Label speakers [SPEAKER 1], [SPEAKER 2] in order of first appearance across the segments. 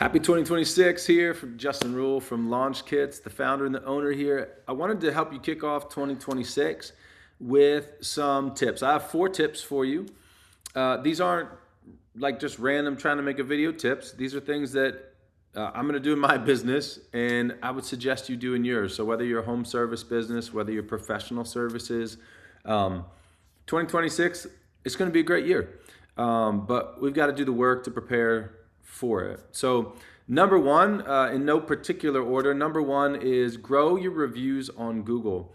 [SPEAKER 1] Happy 2026 here from Justin Rule from Launch Kits, the founder and the owner here. I wanted to help you kick off 2026 with some tips. I have 4 tips for you. These aren't like just random trying to make a video tips. These are things that I'm going to do in my business and I would suggest you do in yours. So whether you're a home service business, whether you're professional services, 2026, it's going to be a great year. But we've got to do the work to prepare for it. So number one, in no particular order, number one is grow your reviews on Google.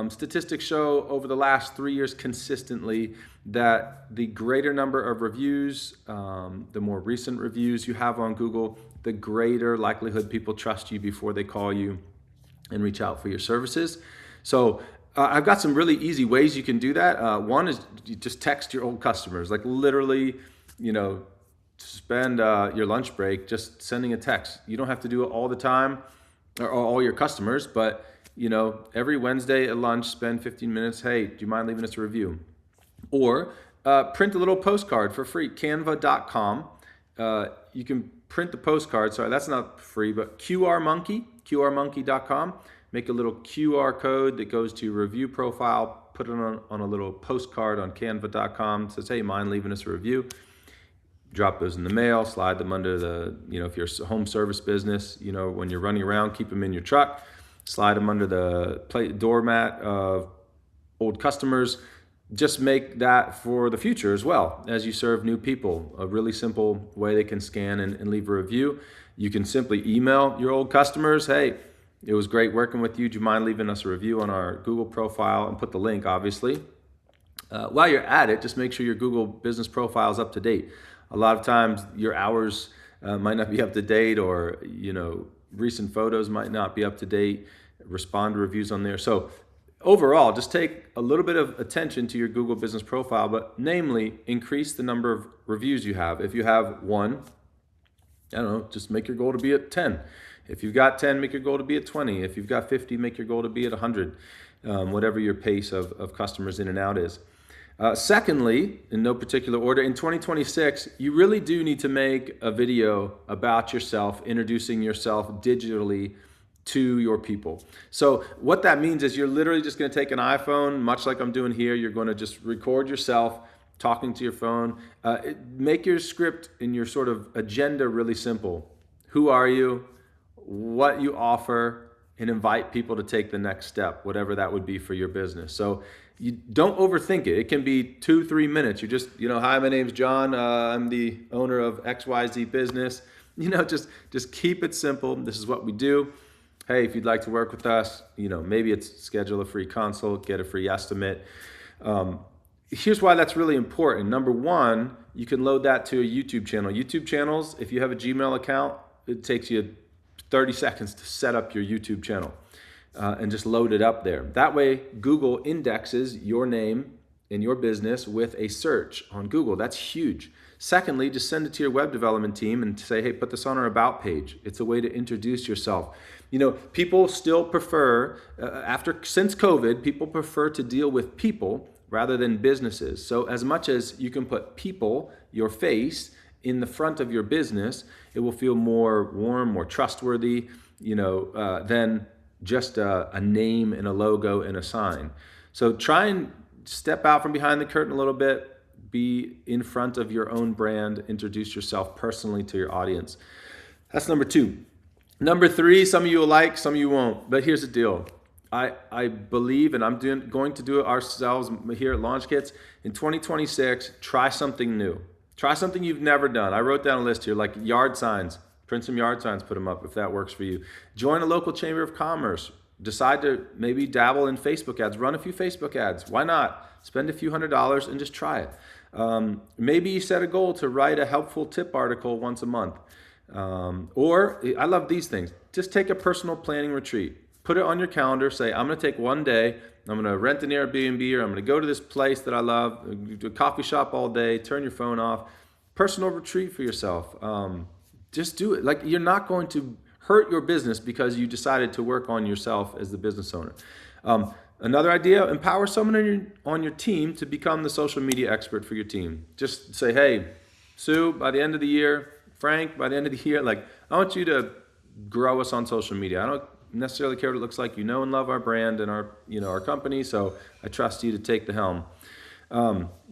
[SPEAKER 1] Statistics show over the last 3 years consistently that the greater number of reviews, the more recent reviews you have on Google, the greater likelihood people trust you before they call you and reach out for your services. So I've got some really easy ways you can do that. One is you just text your old customers, like literally, spend your lunch break just sending a text. You don't have to do it all the time or all your customers, but every Wednesday at lunch, spend 15 minutes. Hey, do you mind leaving us a review? Or print a little postcard for free. Canva.com. You can print the postcard. Sorry, that's not free, but QRmonkey.com. Make a little QR code that goes to your review profile. Put it on a little postcard on Canva.com. Says, hey, mind leaving us a review? Drop those in the mail, slide them under the, if you're a home service business, when you're running around, keep them in your truck, slide them under the doormat of old customers. Just make that for the future as well as you serve new people. A really simple way they can scan and leave a review. You can simply email your old customers, hey, it was great working with you. Do you mind leaving us a review on our Google profile, and put the link, obviously. While you're at it, just make sure your Google business profile is up to date. A lot of times your hours might not be up to date, or recent photos might not be up to date. Respond to reviews on there. So overall, just take a little bit of attention to your Google business profile, but namely increase the number of reviews you have. If you have 1, just make your goal to be at 10. If you've got 10, make your goal to be at 20. If you've got 50, make your goal to be at 100, whatever your pace of customers in and out is. Secondly, in no particular order, in 2026, you really do need to make a video about yourself, introducing yourself digitally to your people. So what that means is you're literally just going to take an iPhone, much like I'm doing here. You're going to just record yourself talking to your phone. Make your script and your sort of agenda really simple. Who are you? What you offer? And invite people to take the next step, whatever that would be for your business. So you don't overthink it. It can be 2-3 minutes. You're just, hi, my name's John. I'm the owner of XYZ business. Just keep it simple. This is what we do. Hey, if you'd like to work with us, maybe it's schedule a free consult, get a free estimate. Here's why that's really important. Number one, you can load that to a YouTube channel. YouTube channels, if you have a Gmail account, it takes you 30 seconds to set up your YouTube channel and just load it up there. That way, Google indexes your name and your business with a search on Google. That's huge. Secondly, just send it to your web development team and say, hey, put this on our About page. It's a way to introduce yourself. People still prefer, since COVID, people prefer to deal with people rather than businesses. So as much as you can put people, your face, in the front of your business, it will feel more warm, more trustworthy, than just a name and a logo and a sign. So try and step out from behind the curtain a little bit, be in front of your own brand, introduce yourself personally to your audience. That's number 2. Number 3, some of you will like, some of you won't, but here's the deal. I believe, and I'm going to do it ourselves here at Launch Kits, in 2026, try something new. Try something you've never done. I wrote down a list here, like yard signs. Print some yard signs, put them up if that works for you. Join a local chamber of commerce. Decide to maybe dabble in Facebook ads. Run a few Facebook ads. Why not? Spend a few $100s and just try it. Maybe you set a goal to write a helpful tip article once a month. Or, I love these things. Just take a personal planning retreat. Put it on your calendar. Say, I'm going to take one day. I'm going to rent an Airbnb, or I'm going to go to this place that I love, do a coffee shop all day, turn your phone off. Personal retreat for yourself. Just do it. Like, you're not going to hurt your business because you decided to work on yourself as the business owner. Another idea, empower someone on your team to become the social media expert for your team. Just say, hey, Sue, by the end of the year, Frank, by the end of the year, like, I want you to grow us on social media. I don't necessarily care what it looks like. You know and love our brand and our, our company, so I trust you to take the helm.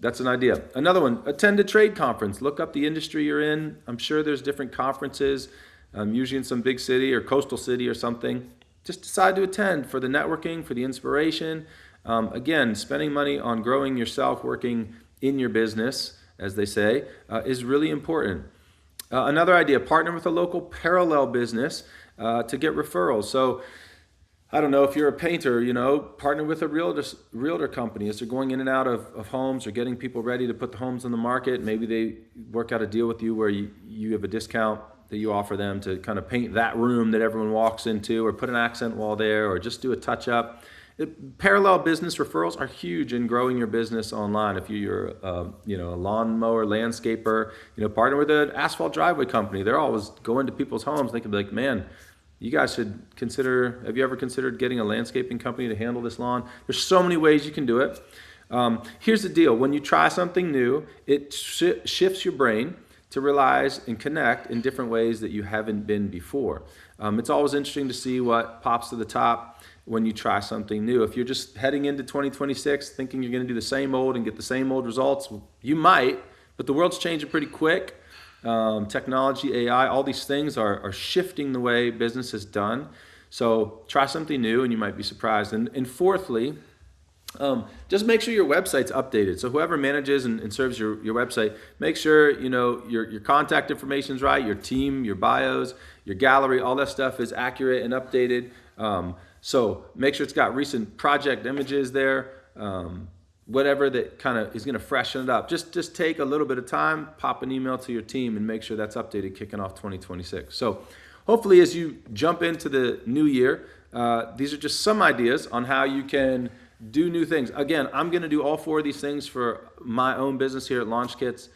[SPEAKER 1] That's an idea. Another one, attend a trade conference. Look up the industry you're in. I'm sure there's different conferences, usually in some big city or coastal city or something. Just decide to attend for the networking, for the inspiration. Again, spending money on growing yourself, working in your business, as they say, is really important. Another idea, partner with a local parallel business to get referrals. So I don't know, if you're a painter, partner with a realtor company as they're going in and out of homes or getting people ready to put the homes on the market. Maybe they work out a deal with you where you have a discount that you offer them to kind of paint that room that everyone walks into, or put an accent wall there, or just do a touch up. Parallel business referrals are huge in growing your business online. If you're a lawnmower landscaper, partner with an asphalt driveway company. They're always going to people's homes. They can be like, man, you guys should consider, have you ever considered getting a landscaping company to handle this lawn? There's so many ways you can do it. Here's the deal. When you try something new, it shifts your brain to realize and connect in different ways that you haven't been before. It's always interesting to see what pops to the top when you try something new. If you're just heading into 2026 thinking you're going to do the same old and get the same old results, you might, but the world's changing pretty quick. Technology, AI, all these things are shifting the way business is done. So try something new and you might be surprised. And fourthly, just make sure your website's updated. So whoever manages and serves your website, make sure your contact information is right, your team, your bios, your gallery, all that stuff is accurate and updated. So make sure it's got recent project images there, whatever that kind of is going to freshen it up. Just take a little bit of time, pop an email to your team, and make sure that's updated kicking off 2026. So hopefully as you jump into the new year, these are just some ideas on how you can do new things. Again, I'm going to do all four of these things for my own business here at Launch Kits.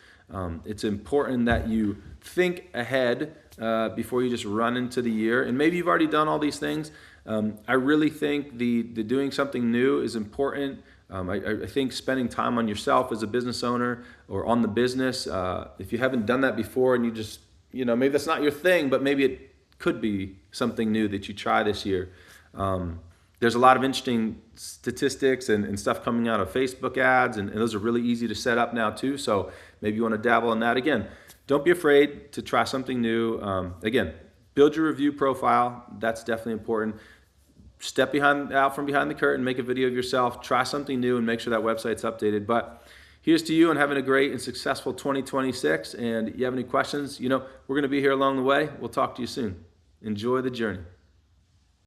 [SPEAKER 1] It's important that you think ahead before you just run into the year. And maybe you've already done all these things. I really think the doing something new is important. I think spending time on yourself as a business owner or on the business, if you haven't done that before and you just, maybe that's not your thing, but maybe it could be something new that you try this year. There's a lot of interesting statistics and stuff coming out of Facebook ads, and those are really easy to set up now too. So maybe you want to dabble in that. Again, don't be afraid to try something new. Again, build your review profile. That's definitely important. Step out from behind the curtain, make a video of yourself, try something new, and make sure that website's updated. But here's to you and having a great and successful 2026. And if you have any questions, we're going to be here along the way. We'll talk to you soon. Enjoy the journey.